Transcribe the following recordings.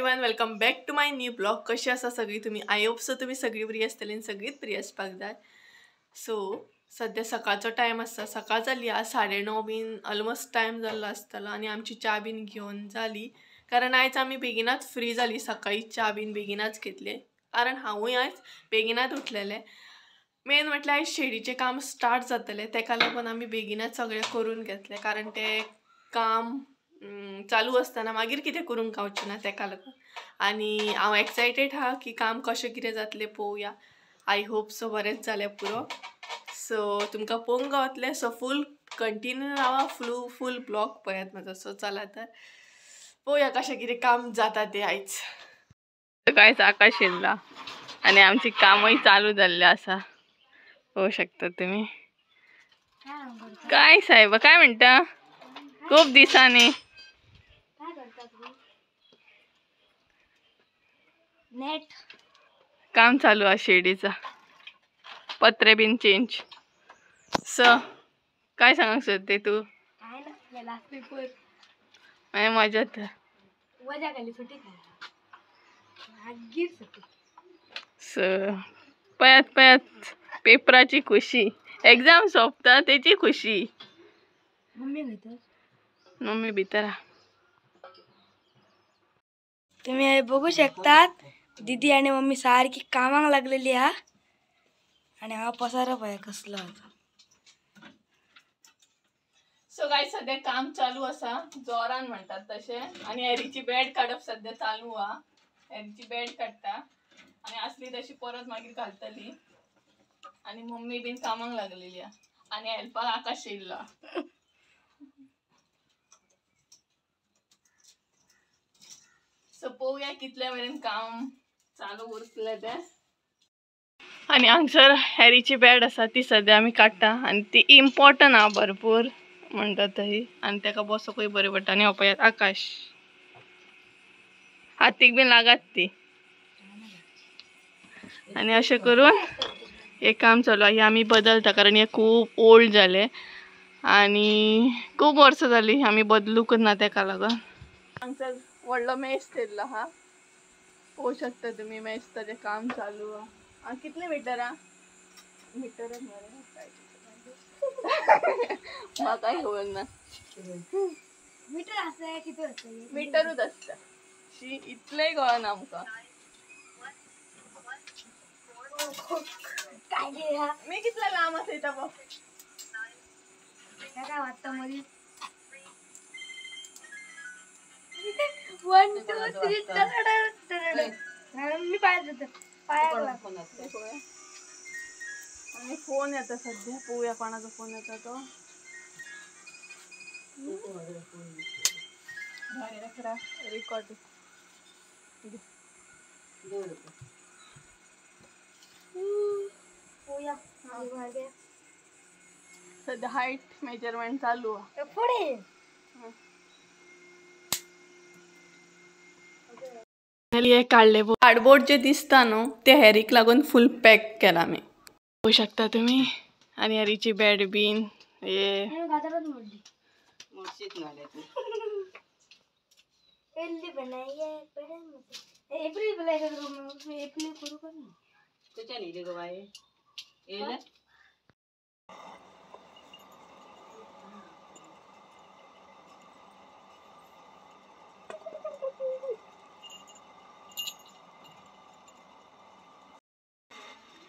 Everyone, welcome back to my new blog. कशी आसा सगळी तुम्ही? आय होप सो तुम्ही सगळी बरी आसतली आनी सगळीच बरी आसपाक जाय. सो सद्या सकाळचो टायम आसा, सकाळ जाली आज 9:30 बीन ऑलमोस्ट टायम जाल्लो आसतलो आनी आमची च्या बीन घेवन जाली. कारण आयज आमी बेगिनाच फ्री जाली, सकाळी च्या बीन बेगिनाच घेतले कारण हांवूय आयज बेगिनाच उठलेले. मेन म्हटल्यार आयज शेडीचें काम स्टार्ट जातलें, तेका लागून आमी बेगिनाच सगळें करून घेतलें कारण तें काम चालू आसतना मागीर कितें करूंक गावचें ना, तेका लागून. आनी हांव एक्सायटेड आहा की काम कशें कितें जातलें पळोवया. आय होप सो बरेंच जालें पुरो. सो तुमकां पळोवंक गावतलें. सो फूल कंटिन्यू रावा, फूल ब्लॉग पळयात म्हाजो. सो चला तर पळोवया कशें कितें काम जाता तें आयज. कांयच आकाश येयला आनी आमची कामय चालू जाल्ली आसा, पळोवंक शकता तुम्ही. काय साहेब काय म्हणता? खूप दिसांनी नेट काम चालू आहे शेडीचा, पत्रे बीन चेंज. काय सांगू शकते तू? मजात पयात पेपराची खुशी, एक्झाम सोंपता तेची खुशी. मम्मी भितर तुम्ही बघू शकतात. दीदी आणि मम्मी सारखी कामाक लागलेली हा आणि हा पसारा पाय कसला होता. सो गाइस सध्या काम चालू असा, जोरान म्हणतात तशे. आणि हॅरीची बेड काढप सध्या चालू हा. हॅरीची बेड काढता आणि असली तशी परत मागीर घालतली. आणि मम्मी बीन कामाक लागलेली हा आणि हेल्पाक आकाश येयला. सो पळोवया कितल्या मेरेन काम चालू उरतलें तें. आणि हांगसर हॅरीची बेड आसा ती सध्या आमी काडटा आणि ती इम्पॉर्टंट हा भरपूर म्हणटा थंय. आणि तेका बसोकूय बरें पडटा. आणि हो पळयात आकाश, हातीक बीन लागात ती. आणि अशें करून हे काम चालू आहे. हे आमी बदलता कारण हे खूब ओल्ड जाले आणि खूब वर्सां जाली आमी बदलूंक ना, तेका लागून. हांगसर व्हडलो मेस थेयल्लो हा, पळोवंक शकता तुम्ही. मेसचें काम चालू हा. कितले मिटर हा? मिटरच मरे म्हाकाय खबर ना. मीटर असं किती असतं? मिटरूच आसता. शी इतलेय कळना आमकां. मी कितला लांब आसयता बघ. काय वाटतं मध्ये 1 2 3 मी पाय आणि फोन येता सध्या, पळोवया कोणाचा फोन येता तो. रेकॉर्ड सध्या हाईट मेजरमेंट चालू आहे पुढे. काढले कार्डबोर्ड जे दिसता न्हू ते हॅरीक लागून फुल पॅक केला आमी, पळोवंक शकता तुम्ही. आणि हॅरीची बेड बीन हे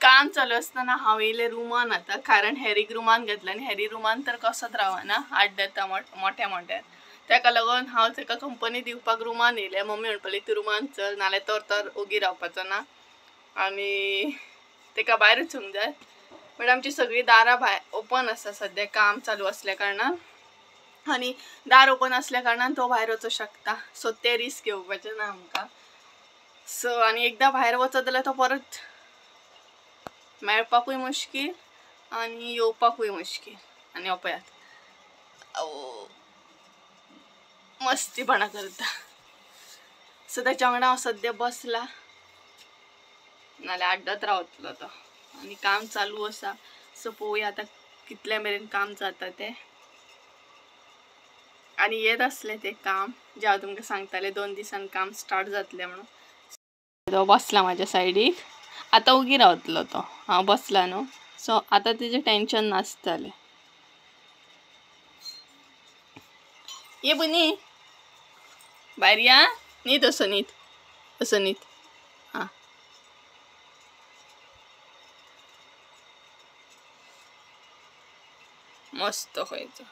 काम चालू असताना हांव येयले रुमान आता, कारण हॅरीक रुमान घेतला आणि हॅरी रुमान तर कसोच रावना, आड्ड येता मोठ्या मोठ्यान. तेका लागून हांव तेका कंपनी दिवपाक रुमान येयलें. मम्मी म्हणपाली तूं रुमान चल, नाल्यार तर ओगी रावपाचो ना आनी तेका भायरूच वचूंक जाय. बट आमची सगळी दारां भायर ओपन आसा सध्या काम चालू असल्या कारणान. आनी दार ओपन असल्या कारणान तो भायर वचूंक शकता. सो ते रिस्क घेवपाचें ना आमकां. सो आनी एकदां भायर वचत जाल्यार तो परत मेळपाकूय मुश्कील आणि येवपाकूय मुश्कील. आणि हो पळयात मस्तीपणा करता. सो त्याच्या वांगडा हांव सध्या बसला, नाल्यार आड्डत रावतलो तो. आणि काम चालू आसा. सो पळोवया आतां कितल्या मेरेन काम जाता तें. आणि येत असले ते काम जे हांव तुमकां सांगताले 2 दिसान काम स्टार्ट जातले म्हणून. तो बसला माझ्या सायडीक, आता उगी रावतलो तो, हांव बसला न्हू, सो आता तेजें टेन्शन नासतलें. ये बुनी भायर या, न्हीद असो न्हीद, असो न्हीद. हां मस्त खंयचो.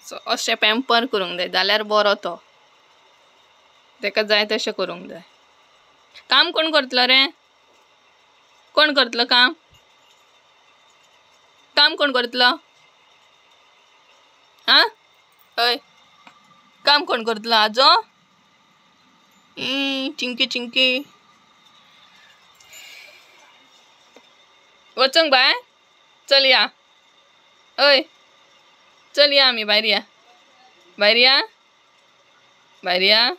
सो अशें पॅम्पर करूंक जाय जाल्यार बरो तो, ताका जाय तशें करूंक जाय. काम कोण करतलो रे? कोण करतलो काम? काम कोण करतलो? आं हय, काम कोण करतलो? आजो चिंकी चिंकी वचूंक बाय. चल या, हय चल या, आमी भायर या, भायर या, भायर या.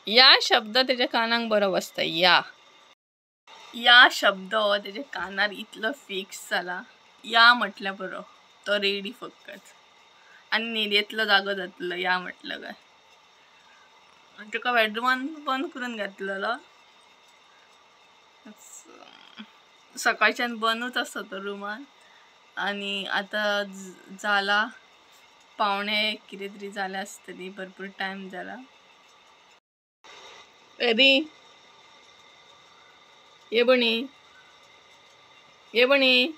या शब्द तेज्या कानाक बरो बसता. या शब्द तेज्या कानार इतलो फिक्स जाला. या म्हटल्यार बरो तो रेडी फकत, आनी न्हिदेंतलो जागो जातलो या म्हटलं काय. आनी तुका बेडरूमान बंद करून घातलेलो, सकाळच्यान बंदूच आसता तो रुमान. आनी आतां जाला 1:45 कितें तरी जालें आसतली, भरपूर टायम जाला. रेडी ये बणी, ये बणी.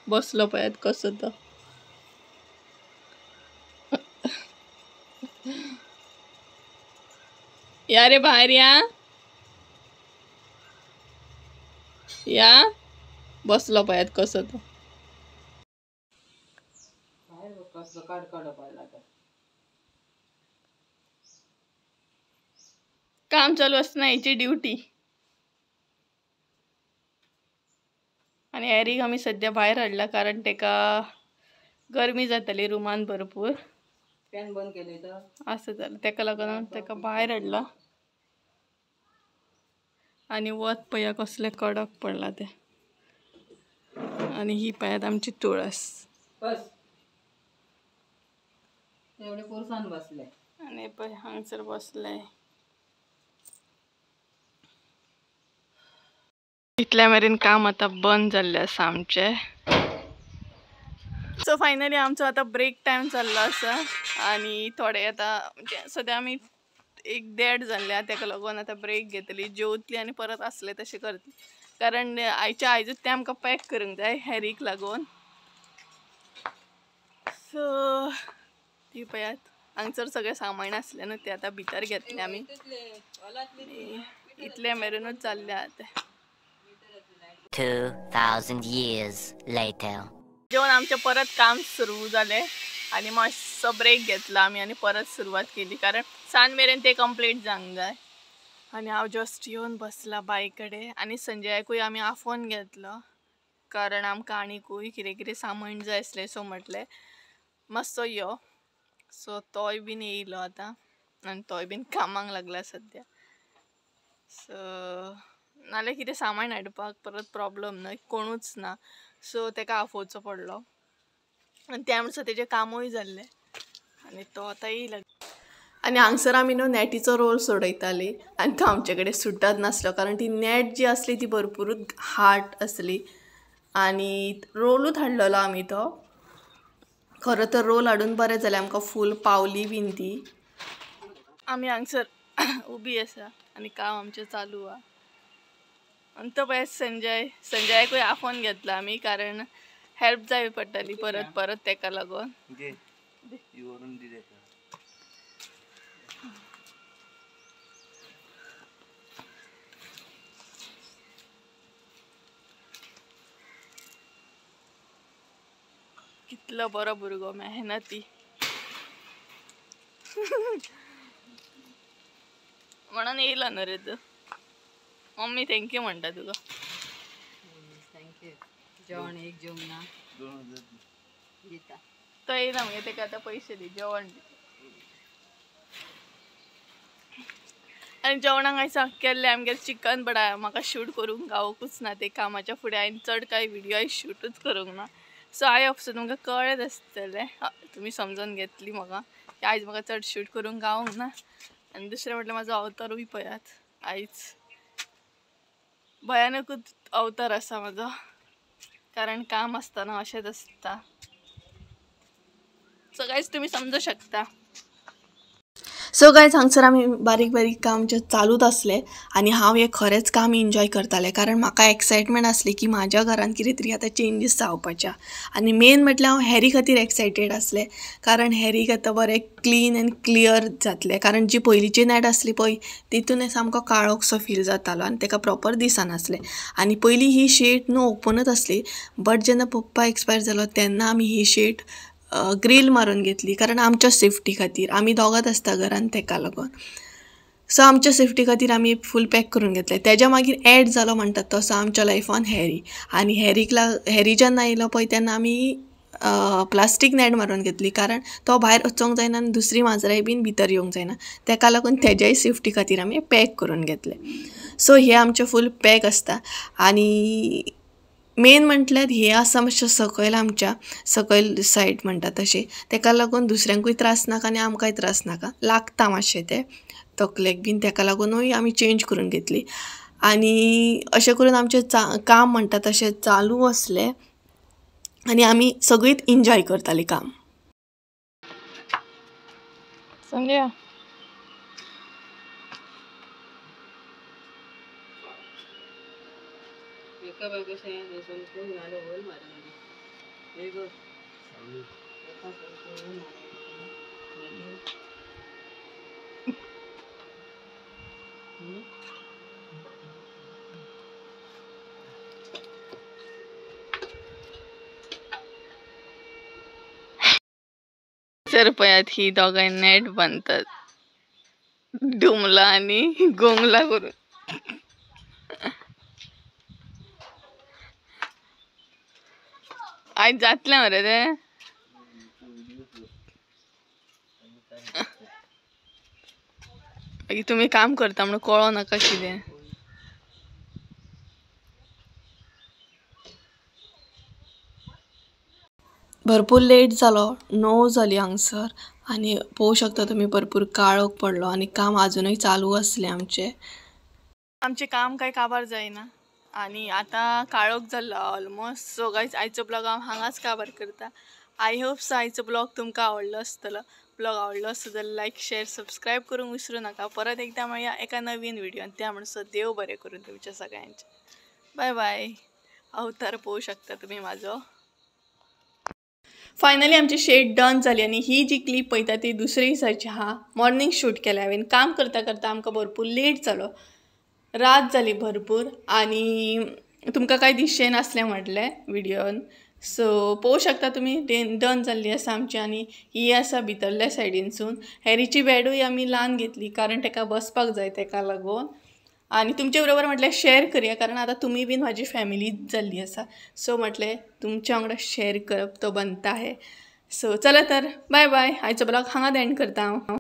बसलो पळयात कसो तो. या रे भायर या, बसलो पळयात कसो तो. काम चालू असताना याची ड्युटी. आणि हॅरीक आमी सध्या भायर हाडला कारण तेका गरमी जाताली रुमान भरपूर. फॅन बंद केले तर असं जालें, तेका लागून तेका भायर हाडला. आणि वत पळया कसले कडक पडला ते. आणि ही पळयात आमची तुळस. बस एवढे पोरसान बसले आणि पळय हांगसर बसले. इतल्या मेरेन काम आता बंद जाल्लें आसा आमचे. सो फायनली आमचो आता ब्रेक टायम चाललो आसा. आणि थोडे आता म्हणजे सद्या आमी 1:30 जाल्ल्या, तेका लागून आता ब्रेक घेतली, जेवतली आणि परत असले तशें करतली. कारण आयजूच ते आमकां पॅक करूंक जाय हॅरीक लागून. सो ती पळयात हांगसर सगळें सामान आसलें न्हू, ते आता भितर घेतले आमी. इतले मेरेनूच जाल्ले आतां. 2000 years later. जेवण आमचे परत काम सुरू जाले आणि मातसो ब्रेक घेतला आमी आणि परत सुरवात केली, कारण सांज मेरेन ते कंप्लीट जावंक जाय. आणि हांव जस्ट येवन बसला बायकडे. आणि संजयाकूय आमी आफोन घेतलो, कारण आमकां आनीकूय कितें कितें सामान जाय आसलें. सो म्हटलें मातसो यो. सो तोय बीन येयलो आतां आनी तोय बीन कामाक लागला सद्या. सो नाल्यार कितें सामान हाडपाक परत प्रॉब्लम न्हय, कोणूच ना. सो तेका आफोवचो पडलो आनी त्या म्हणसर तेजें कामूय जाल्लें. आनी तो आतां येयला. आनी हांगसर आमी न्हू नॅटीचो रोल सोडयताली आनी तो आमचे कडेन सुटत नासलो, कारण ती नॅट जी आसली ती भरपूरूच हार्ड आसली. आनी रोलूच हाडलेलो आमी तो. खरो तर रोल हाडून बरें जालें, आमकां फूल पावली बीन ती. आमी हांगसर उबी आसा आनी काम आमचें चालू आहा. आनी तो पळय संजयाकूय आफोन घेतला आमी, कारण हेल्प जाय पडटली परत परत तेका लागून. कितलो बरो भुरगो, मेहनती. म्हणून येयलो न्हू रे तूं. मम्मी थँक्यू म्हणटा तुका. थँक्यू. जेवण एक जेवणा दिता तो येयला मगे, तेका आतां पयशे दी, जेवण दी. आनी जेवणाक हांवें केल्लें आमगेर चिकन, बट म्हाका शूट करूंक गावोकूच ना ते कामाच्या फुडें. हांवें चड कांय व्हिडियो शूटूच करूंक ना. सो आय होप सो तुमकां कळत आसतलें, तुमी समजून घेतली म्हाका की आयज म्हाका चड शूट करूंक गावूंक ना. आनी दुसरें म्हटल्यार म्हाजो अवतारूय पळयात, आयज भयानकूच अवतार आसा म्हाजो, कारण काम आसतना अशेंच आसता. सो गायज तुम्ही समजू शकता. सो गायज हांगसर आमी बारीक बारीक काम जे चालूच आसले आनी हांव हे खरेंच काम एन्जॉय करतालें, कारण म्हाका एक्सायटमेंट आसली की म्हाज्या घरान कितें तरी आतां चेंजीस जावपाच्या. आनी मेन म्हटल्यार हांव हॅरी खातीर एक्सायटेड आसलें, कारण हॅरीक आतां बरें क्लीन एंड क्लियर जातलें. कारण जी पयलींची नॅट आसली पळय तितून सामको काळोकसो फील जातालो आनी ताका प्रॉपर दिसनासलें. आनी पयलीं ही शेड न्हू ओपनच आसली, बट जेन्ना पप्पा एक्सपायर जालो तेन्ना आमी ही शेड ग्रील मारून घेतली, कारण आमच्या सेफ्टी खातीर. आमी दोगांच आसता घरान तेका लागून. सो आमच्या सेफ्टी खातीर आमी फूल पॅक करून घेतले. तेज्या मागीर एड जालो म्हणटात तसो आमच्या लायफान हॅरी. आनी हॅरी जेन्ना येयलो पळय तेन्ना आमी प्लास्टीक नॅट मारून घेतली, कारण तो भायर वचोंक जायना आनी दुसरी माजराय बीन भितर येवंक जायना. तेका लागून तेज्याय सेफ्टी खातीर आमी पॅक करून घेतले. सो हे आमचे फूल पॅक आसता. आनी मेन म्हटल्यार हे आसा मातशें सकयल, आमच्या सकयल सायड म्हणटा तशें, तेका लागून दुसऱ्यांकूय त्रास नाका आनी आमकांय त्रास नाका. लागता मातशें तें तकलेक बीन, तेका लागूनूय आमी चेंज करून घेतली. आनी अशें करून आमचें काम म्हणटा तशें चालू आसलें आनी आमी सगळींच एन्जॉय करतालीं काम. समजया सर पळयात ही दोगांय नेट बांदतात डुमला आनी गोंगला करून. आयज जातलें मरे तें. मागीर तुमी काम करता म्हणून कळो नाका कितें. भरपूर लेट जालो, 9 जाली हांगसर आनी पळोवं शकता तुमी भरपूर काळोख पडलो आनी काम अजुनूय चालू आसलें आमचें. आमचें काम कांय काबार जायना आनी आतां काळोख जाल्लो ऑलमोस्ट. सो गायज आयचो ब्लॉग हांव हांगाच काबार करता. आय होप सो आयचो ब्लॉग तुमकां आवडलो आसतलो. ब्लॉग आवडलो आसत जाल्यार लायक शेअर सबस्क्रायब करूंक विसरूं नाका. परत एकदा मेळया एका नवीन व्हिडिओन. त्या म्हणसर देव बरें करून तुमच्या सगळ्यांचें. Bye bye. अवतार पळोवं शकता तुमी म्हाजो. फायनली आमची शेड डन जाली आनी ही जी क्लिप पळयता ती दुसरे दिसाची आहा. मॉर्निंग शूट केल्या हांवें. काम करता करता आमकां भरपूर लेट जालो, रात जाली भरपूर आनी तुमकां कांय दिसचें नासलें म्हटलें व्हिडिओन. सो पळोवं शकता तुमी डन जाल्ली आसा आमची. आनी ही आसा भितरल्या सायडीनसून. हॅरीची बॅडूय आमी ल्हान घेतली, कारण ताका बसपाक जाय तेका लागून. आनी तुमचे बरोबर म्हटल्यार शेअर करया, कारण आतां तुमी बीन म्हाजी फॅमिलीच जाल्ली आसा. सो म्हटलें तुमच्या वांगडा शेअर करप तो बनता है. सो चला तर बाय बाय. आयचो ब्लॉग हांगाच एंड करता हांव.